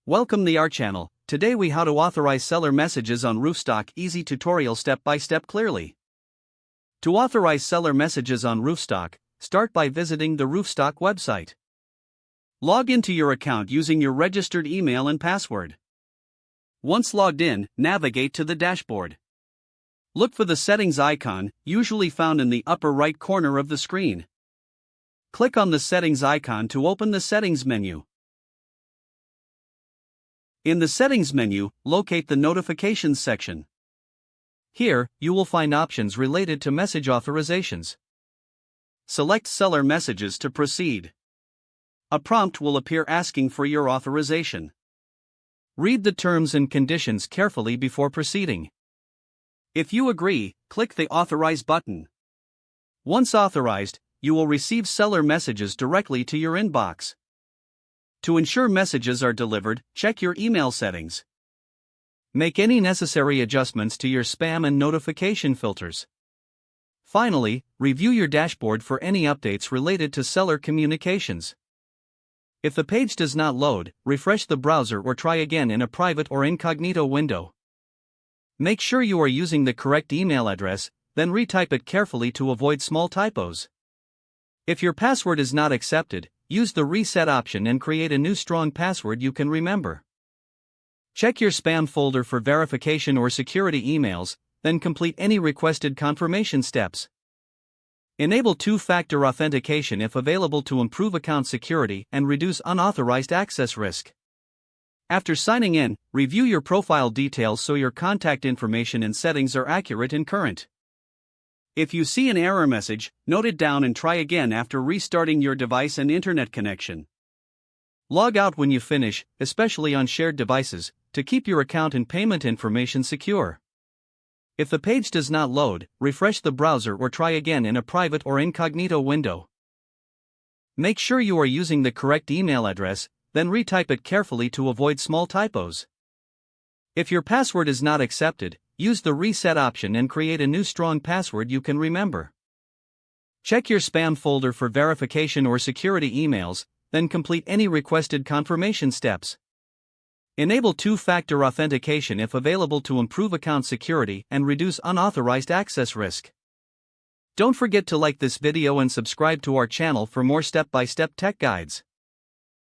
Welcome to our channel. Today we how to authorize seller messages on Roofstock. Easy tutorial step by step clearly. To authorize seller messages on Roofstock, start by visiting the Roofstock website. Log into your account using your registered email and password. Once logged in, navigate to the dashboard. Look for the settings icon, usually found in the upper right corner of the screen. Click on the settings icon to open the settings menu. In the settings menu, locate the notifications section. Here, you will find options related to message authorizations. Select seller messages to proceed. A prompt will appear asking for your authorization. Read the terms and conditions carefully before proceeding. If you agree, click the Authorize button. Once authorized, you will receive seller messages directly to your inbox. To ensure messages are delivered, check your email settings. Make any necessary adjustments to your spam and notification filters. Finally, review your dashboard for any updates related to seller communications. If the page does not load, refresh the browser or try again in a private or incognito window. Make sure you are using the correct email address, then retype it carefully to avoid small typos. If your password is not accepted, use the reset option and create a new strong password you can remember. Check your spam folder for verification or security emails, then complete any requested confirmation steps. Enable two-factor authentication if available to improve account security and reduce unauthorized access risk. After signing in, review your profile details so your contact information and settings are accurate and current. If you see an error message, note it down and try again after restarting your device and internet connection. Log out when you finish, especially on shared devices, to keep your account and payment information secure. If the page does not load, refresh the browser or try again in a private or incognito window. Make sure you are using the correct email address, then retype it carefully to avoid small typos. If your password is not accepted, use the reset option and create a new strong password you can remember. Check your spam folder for verification or security emails, then complete any requested confirmation steps. Enable two-factor authentication if available to improve account security and reduce unauthorized access risk. Don't forget to like this video and subscribe to our channel for more step-by-step tech guides.